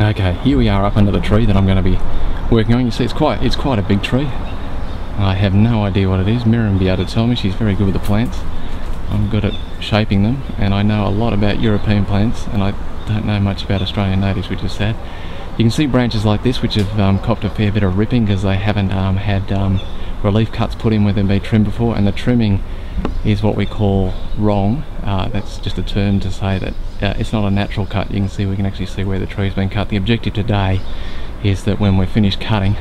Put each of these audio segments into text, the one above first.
Okay, here we are up under the tree that I'm going to be working on. You see, it's quite a big tree. I have no idea what it is. Miriam will be able to tell me. She's very good with the plants. I'm good at shaping them, and I know a lot about European plants, and I don't know much about Australian natives, which is sad. You can see branches like this which have copped a fair bit of ripping because they haven't had relief cuts put in where they've been trimmed before, and the trimming is what we call wrong. That's just a term to say that it's not a natural cut. You can see, we can actually see where the tree's been cut. The objective today is that when we're finished cutting,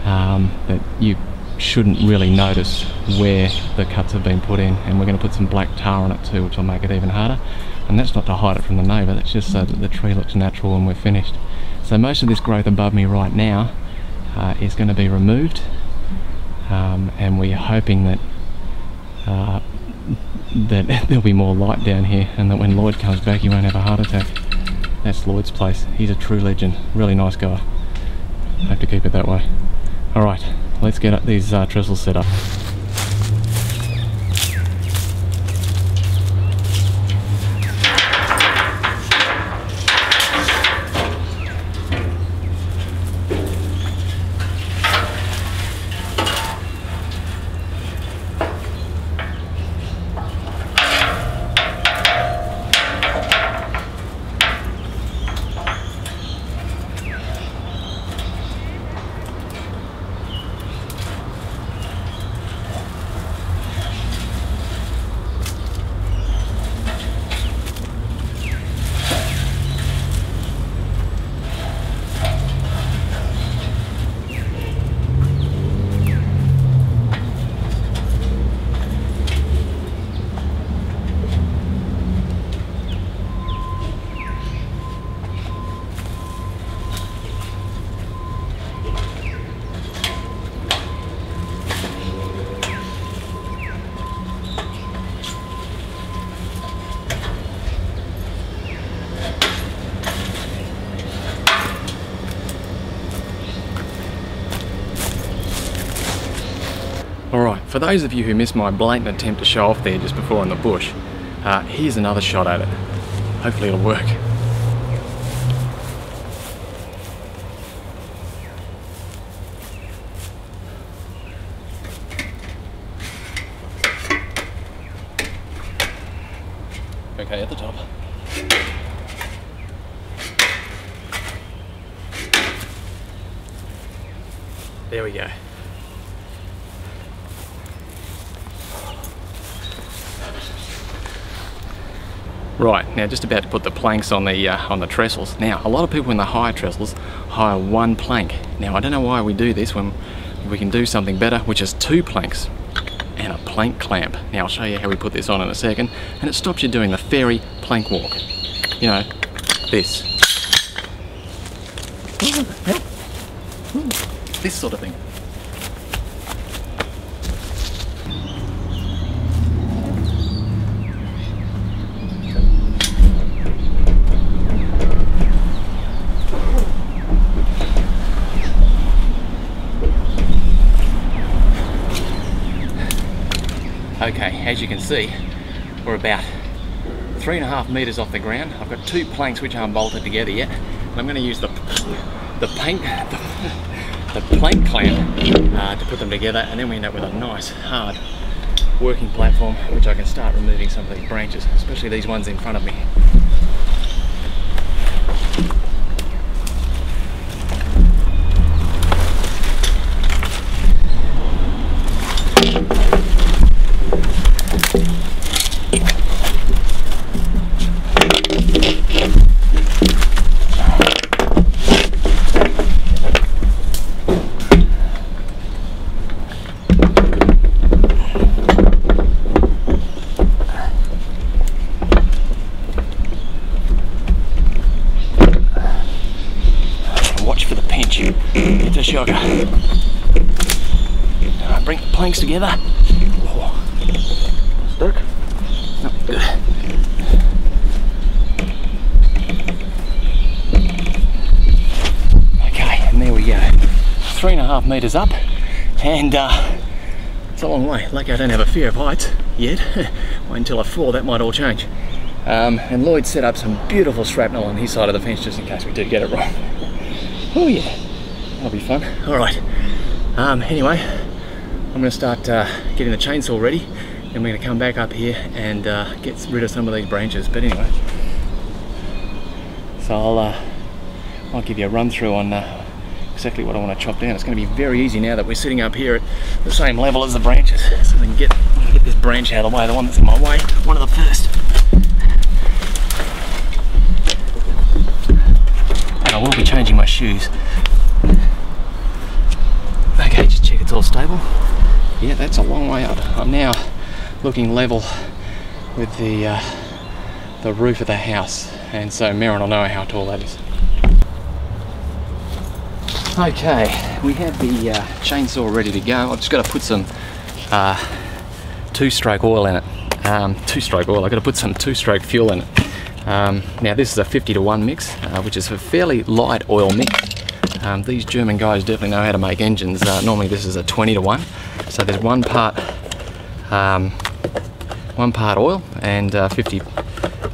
that you shouldn't really notice where the cuts have been put in, and we're going to put some black tar on it too, which will make it even harder. And that's not to hide it from the neighbour, that's just so that the tree looks natural when we're finished. So most of this growth above me right now is going to be removed, and we're hoping that that there'll be more light down here, and that when Lloyd comes back he won't have a heart attack. That's Lloyd's place. He's a true legend, really nice guy. Hope to keep it that way. Alright, let's get these trestles set up. Alright, for those of you who missed my blatant attempt to show off there just before in the bush, here's another shot at it. Hopefully it'll work. Okay, at the top. There we go. Right, now just about to put the planks on the trestles. Now, a lot of people in the higher trestles hire one plank. Now, I don't know why we do this when we can do something better, which is 2 planks and a plank clamp. Now, I'll show you how we put this on in a second, and it stops you doing the fairy plank walk. You know, this. This sort of thing. Okay, as you can see, we're about 3.5 meters off the ground. I've got 2 planks which aren't bolted together yet. I'm going to use the plank clamp to put them together, and then we end up with a nice hard working platform which I can start removing some of these branches, especially these ones in front of me. It's a shocker. Bring the planks together. Oh. Stuck? No, good. Okay, and there we go. 3.5 meters up, and it's a long way. Lucky I don't have a fear of heights yet. Wait until I fall, that might all change. And Lloyd set up some beautiful shrapnel on his side of the fence just in case we do get it wrong. Oh yeah, that'll be fun. All right. Anyway, I'm going to start getting the chainsaw ready, and we're going to come back up here and get rid of some of these branches. But anyway, so I'll give you a run through on exactly what I want to chop down. It's going to be very easy now that we're sitting up here at the same level as the branches, so we can get this branch out of the way, the one that's in my way, one of the first. And I will be changing my shoes. Okay, just check it's all stable. Yeah, that's a long way up. I'm now looking level with the roof of the house, and so Merrin will know how tall that is. Okay, we have the chainsaw ready to go. I've just got to put some two-stroke oil in it. Two-stroke oil, I've got to put some two-stroke fuel in it. Now this is a 50-to-1 mix, which is a fairly light oil mix. These German guys definitely know how to make engines. Normally this is a 20-to-1. So there's one part oil and 50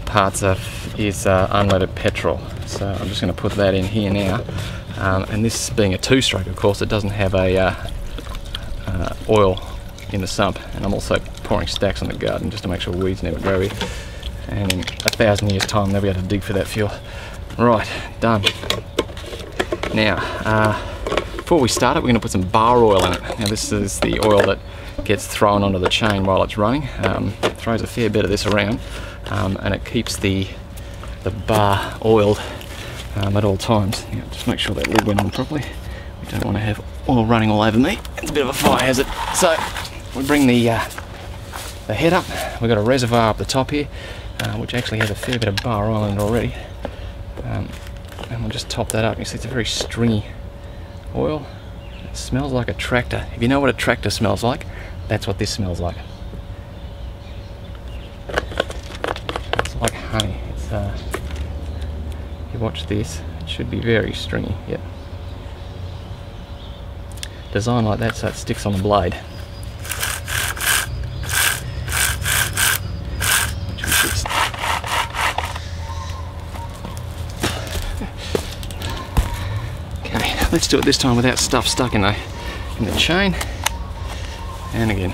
parts is unleaded petrol. So I'm just going to put that in here now. And this being a two-stroke, of course, it doesn't have a oil in the sump. And I'm also pouring stacks on the garden just to make sure weeds never grow here. And in 1,000 years' time, they'll be able to dig for that fuel. Right, done. Now, before we start it, we're going to put some bar oil in it. Now, this is the oil that gets thrown onto the chain while it's running. It throws a fair bit of this around, and it keeps the bar oiled at all times. Now, just make sure that lid went on properly. We don't want to have oil running all over me. It's a bit of a fire hazard. So we bring the head up. We've got a reservoir up the top here, which actually has a fair bit of bar oil in it already. And we'll just top that up. You see it's a very stringy oil. It smells like a tractor. If you know what a tractor smells like, that's what this smells like. It's like honey. It's if you watch this, it should be very stringy. Yep. Designed like that so it sticks on the blade. Which we should. Okay, let's do it this time without stuff stuck in the chain. And again.